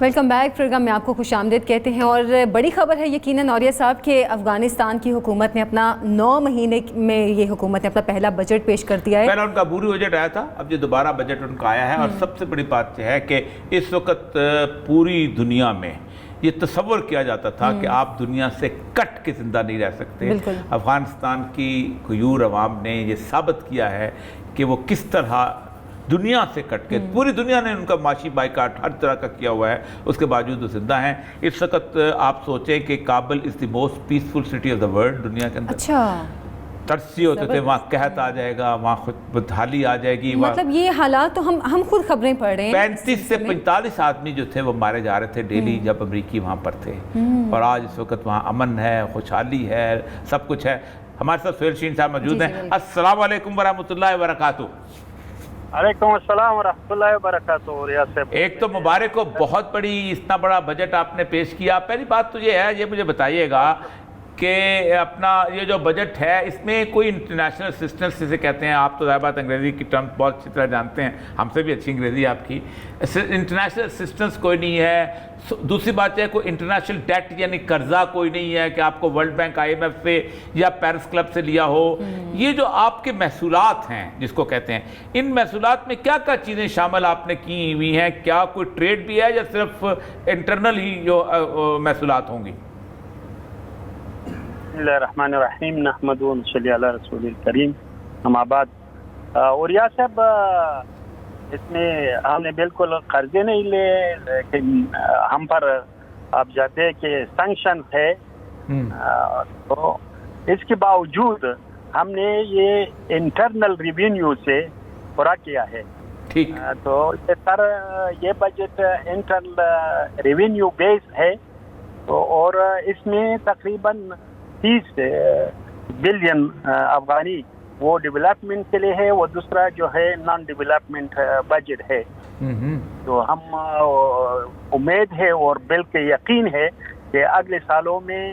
Welcome back programme میں آپ کو خوش آمدید کہتے ہیں. اور بڑی خبر ہے یقیناً نوریہ صاحب کہ افغانستان کی حکومت نے اپنا 9 مہینے میں یہ حکومت نے اپنا پہلا بجٹ پیش کر دیا ہے. پہلا ان کا عبوری بجٹ آیا تھا, اب یہ دوبارہ بجٹ ان کا آیا ہے. اور سب سے بڑی بات یہ ہے کہ اس وقت پوری دنیا میں یہ تصور کیا جاتا تھا کہ آپ دنیا سے کٹ کے زندہ نہیں رہ سکتے. افغانستان کی غیور عوام نے یہ ثابت کیا ہے کہ وہ کس طرح دنیا سے کٹ کے, پوری دنیا نے ان کا معاشی بائیکاٹ ہر طرح کا کیا ہوا ہے, اس کے باوجود وہ زندہ ہیں. اس وقت آپ سوچیں کہ Kabul is the most peaceful city of the world, دنیا کے اندر. اچھا ترسی ہوتے تھے وہاں قحط آ جائے گا, وہاں خود بدحالی آ جائے گی. مطلب یہ حالات تو ہم خود خبریں پڑھ رہے ہیں. 35 سے 45 آدمی جو تھے وہ مارے جا رہے تھے ڈیلی جب امریکی وہاں پر تھے. اور آج اس وقت وہاں امن ہے, خوشحالی ہے, سب کچھ ہے. ہمارے ساتھ سہیل شین صاحب موجود ہیں. السلام علیکم ورحمۃ اللہ وبرکاتہ. وعلیکم السلام ورحمۃ اللہ وبرکاتہ. ایک تو مبارک ہو, بہت بڑی اتنا بڑا بجٹ آپ نے پیش کیا. پہلی بات تو یہ ہے, یہ مجھے بتائیے گا کہ اپنا یہ جو بجٹ ہے اس میں کوئی انٹرنیشنل اسسٹنس جسے کہتے ہیں, آپ تو ظاہر بات انگریزی کی ٹرم بہت اچھی طرح جانتے ہیں, ہم سے بھی اچھی انگریزی آپ کی. انٹرنیشنل اسسٹنس کوئی نہیں ہے. دوسری بات یہ ہے کوئی انٹرنیشنل ڈیٹ یعنی قرضہ کوئی نہیں ہے کہ آپ کو ورلڈ بینک IMF سے یا پیرس کلب سے لیا ہو. یہ جو آپ کے محصولات ہیں جس کو کہتے ہیں, ان محصولات میں کیا کیا چیزیں شامل آپ نے کی ہوئی ہیں؟ کیا کوئی ٹریڈ بھی ہے یا صرف انٹرنل ہی جو محصولات ہوں گی؟ بسم اللہ الرحمن الرحیم. نحمد و نصلی علی رسول الکریم. اما بعد. اوریا صاحب, اس میں ہم نے بالکل قرضے نہیں لے, لیکن ہم پر آپ جانتے ہیں کہ سینکشن ہے, تو اس کے باوجود ہم نے یہ انٹرنل ریونیو سے پورا کیا ہے. ٹھیک. تو یہ بجٹ انٹرنل ریونیو بیس ہے, اور اس میں تقریباً 30 بلین افغانی وہ ڈیولپمنٹ کے لیے ہے, وہ دوسرا جو ہے نان ڈیولپمنٹ بجٹ ہے. تو ہم امید ہے اور بالکل یقین ہے کہ اگلے سالوں میں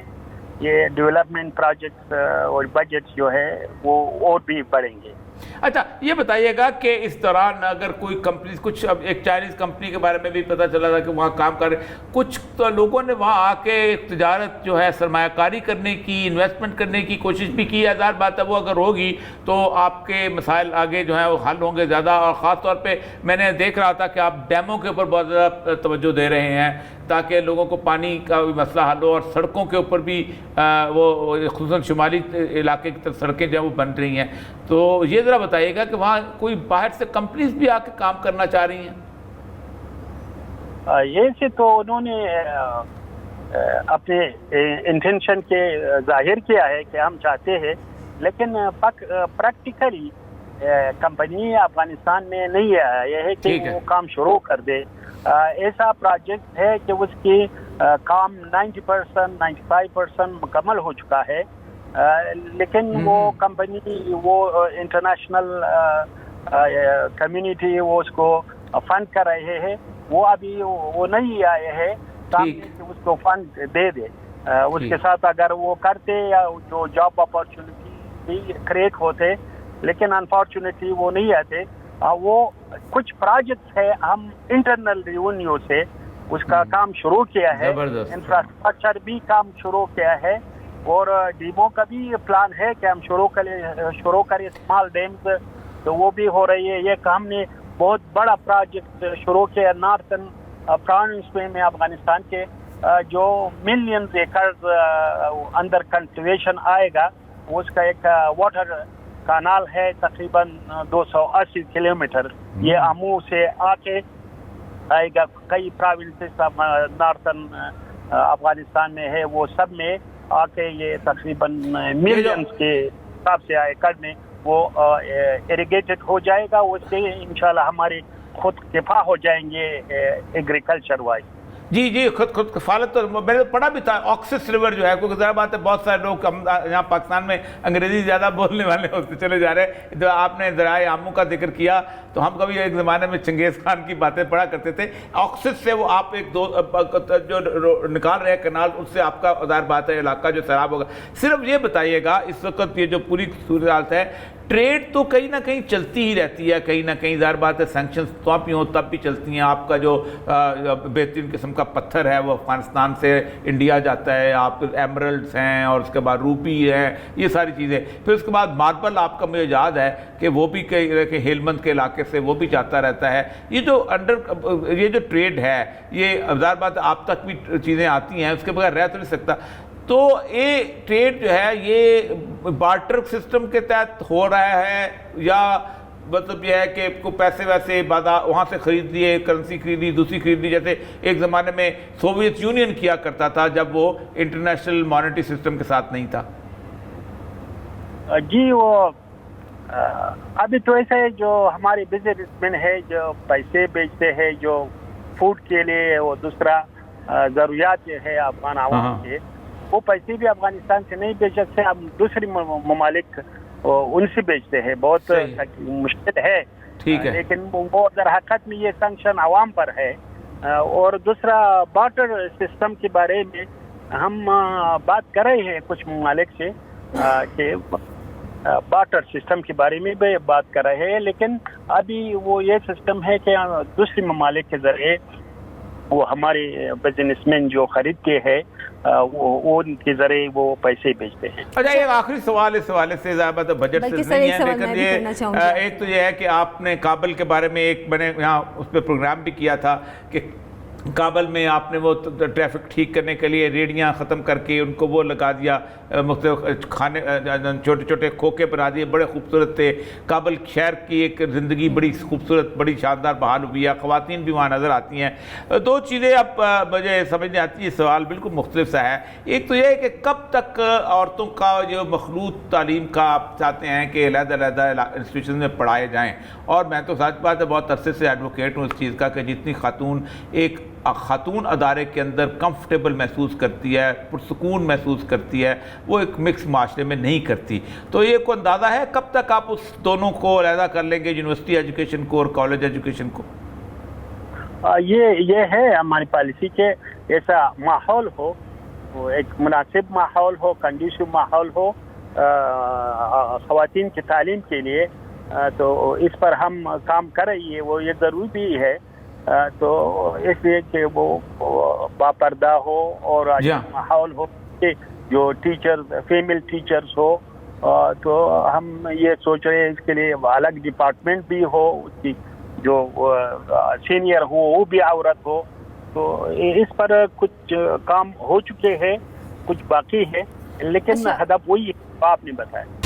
یہ ڈیولپمنٹ پروجیکٹس اور بجٹ جو ہے وہ اور بھی بڑھیں گے. اچھا یہ بتائیے گا کہ اس دوران اگر کوئی کمپنی, کچھ اب ایک چائنیز کمپنی کے بارے میں بھی پتہ چلا تھا کہ وہاں کام کر رہے, کچھ تو لوگوں نے وہاں آ کے تجارت جو ہے سرمایہ کاری کرنے کی, انویسٹمنٹ کرنے کی کوشش بھی کی. ہزار بات ہے وہ اگر ہوگی تو آپ کے مسائل آگے جو ہیں وہ حل ہوں گے زیادہ. اور خاص طور پہ میں نے دیکھ رہا تھا کہ آپ ڈیموں کے اوپر بہت زیادہ توجہ دے رہے ہیں تاکہ لوگوں کو پانی کا بھی مسئلہ حل ہو, اور سڑکوں کے اوپر بھی وہ خصوصاً شمالی علاقے کی سڑکیں جو ہیں وہ بن رہی ہیں. تو یہ ذرا بتائیے گا کہ وہاں کوئی باہر سے کمپنیز بھی آ کے کام کرنا چاہ رہی ہیں؟ یہ سے تو انہوں نے اپنے انٹینشن کے ظاہر کیا ہے کہ ہم چاہتے ہیں, لیکن پریکٹیکلی کمپنی افغانستان میں نہیں آیا ہے کہ وہ کام شروع کر دے. ایسا پروجیکٹ ہے کہ اس کی کام 90% 95% مکمل ہو چکا ہے, لیکن وہ کمپنی وہ انٹرنیشنل کمیونٹی وہ اس کو فنڈ کر رہے ہیں, وہ ابھی وہ نہیں آئے ہیں تاکہ اس کو فنڈ دے دے. اس کے ساتھ اگر وہ کرتے یا جو جاب اپارچونیٹی بھی کریٹ ہوتے, لیکن انفارچونیٹلی وہ نہیں آتے. وہ کچھ پروجیکٹس ہے ہم انٹرنل ریونیو سے اس کا کام شروع کیا ہے, انفراسٹرکچر بھی کام شروع کیا ہے, اور ڈیمو کا بھی پلان ہے کہ ہم شروع کریں اسمال ڈیمز, تو وہ بھی ہو رہی ہے. یہ ہم نے بہت بڑا پروجیکٹ شروع کیا نارتھن پروونس میں افغانستان کے, جو ملینز ایکرز اندر کلٹیویشن آئے گا. اس کا ایک واٹر کانال ہے تقریباً 280 کلومیٹر, یہ امو سے آ کے آئے گا. کئی پروونسز نارتھن افغانستان میں ہے, وہ سب میں آ کے یہ تقریباً ملینز کے حساب سے ایکڑ میں وہ ایریگیٹڈ ہو جائے گا. اس سے انشاءاللہ ہماری خود کفا ہو جائیں گے ایگریکلچر وائز. جی خود کفالت. تو میں نے پڑھا بھی تھا آکسس ریور جو ہے, کیونکہ ظاہر بات ہے بہت سارے لوگ یہاں پاکستان میں انگریزی زیادہ بولنے والے ہوتے چلے جا رہے ہیں. جو آپ نے ذرائع عاموں کا ذکر کیا تو ہم کبھی ایک زمانے میں چنگیز خان کی باتیں پڑھا کرتے تھے. آکسس سے وہ آپ ایک جو نکال رہے ہیں کنال, اس سے آپ کا ظاہر بات ہے علاقہ جو سیراب ہوگا. صرف یہ بتائیے گا اس وقت یہ جو پوری صورتحال ہے ٹریڈ تو کہیں نہ کہیں چلتی ہی رہتی ہے، کہیں نہ کہیں ظاہر بات ہے سینکشنز تو بھی ہوں تب بھی چلتی ہیں. آپ کا جو بہترین قسم کا پتھر ہے وہ افغانستان سے انڈیا جاتا ہے، آپ ایمرلڈس ہیں اور اس کے بعد روپی ہے، یہ ساری چیزیں. پھر اس کے بعد ماربل آپ کا مجھے یاد ہے کہ وہ بھی کہ ہیلمند کے علاقے سے وہ بھی جاتا رہتا ہے. یہ جو ٹریڈ ہے یہ ظاہر بات ہے آپ تک بھی چیزیں آتی ہیں، اس کے بغیر رہ تو نہیں سکتا. تو یہ ٹریڈ جو ہے یہ بارٹر سسٹم کے تحت ہو رہا ہے یا مطلب یہ ہے کہ کو پیسے ویسے وہاں سے خرید لیے، کرنسی خریدی، دوسری خرید لی، جیسے ایک زمانے میں سوویت یونین کیا کرتا تھا جب وہ انٹرنیشنل مانیٹری سسٹم کے ساتھ نہیں تھا؟ جی وہ ابھی تو ایسا ہے جو ہمارے بزنس مین ہے جو پیسے بیچتے ہیں جو فوڈ کے لیے، وہ دوسرا ضروریات ہے افغان عوام کے، وہ پیسے بھی افغانستان سے نہیں بیچ سکتے، ہم دوسری ممالک ان سے بیچتے ہیں. بہت مشکل ہے، لیکن وہ در حقیقت میں یہ سینکشن عوام پر ہے. اور دوسرا بارٹر سسٹم کے بارے میں ہم بات کر رہے ہیں کچھ ممالک سے کہ بارٹر سسٹم کے بارے میں بھی بات کر رہے ہیں، لیکن ابھی وہ یہ سسٹم ہے کہ دوسری ممالک کے ذریعے وہ ہمارے بزنس مین جو خریدتے ہیں وہ ان کے ذریعے وہ پیسے بھیجتے ہیں. اچھا ایک آخری سوال اس حوالے سے ظاہر بجٹ سے نہیں ہے، لیکن یہ ایک تو یہ ہے کہ آپ نے کابل کے بارے میں ایک میں نے یہاں اس پہ پروگرام بھی کیا تھا کہ کابل میں آپ نے وہ ٹریفک ٹھیک کرنے کے لیے ریڑیاں ختم کر کے ان کو وہ لگا دیا، مختلف کھانے چھوٹے چھوٹے کھوکے بنا دیے، بڑے خوبصورت تھے. کابل شہر کی ایک زندگی بڑی خوبصورت بڑی شاندار بحال ہوئی ہے، خواتین بھی وہاں نظر آتی ہیں. دو چیزیں اب مجھے سمجھ نہیں آتی، یہ سوال بالکل مختلف سا ہے. ایک تو یہ ہے کہ کب تک عورتوں کا جو مخلوط تعلیم کا آپ چاہتے ہیں کہ علیحدہ علیحدہ انسٹیٹیوشن میں پڑھائے جائیں، اور میں تو سچ بات ہے بہت عرصے سے ایڈوکیٹ ہوں اس چیز کا کہ جتنی خاتون ادارے کے اندر کمفرٹیبل محسوس کرتی ہے، پرسکون محسوس کرتی ہے، وہ ایک مکس معاشرے میں نہیں کرتی. تو یہ کو اندازہ ہے کب تک آپ اس دونوں کو علیحدہ کر لیں گے، یونیورسٹی ایجوکیشن کو اور کالج ایجوکیشن کو؟ یہ ہے ہماری پالیسی کے ایسا ماحول ہو، ایک مناسب ماحول ہو، کنڈیشو ماحول ہو خواتین کی تعلیم کے لیے. تو اس پر ہم کام کر رہی ہے، وہ یہ ضروری بھی ہے. تو اس لیے کہ وہ باپردہ ہو اور ماحول ہو کہ جو ٹیچر فیمیل ٹیچرز ہو. تو ہم یہ سوچ رہے ہیں اس کے لیے الگ ڈپارٹمنٹ بھی ہو، اس کی جو سینئر ہو وہ بھی عورت ہو. تو اس پر کچھ کام ہو چکے ہیں، کچھ باقی ہے، لیکن ہدف وہی ہے آپ نے بتایا.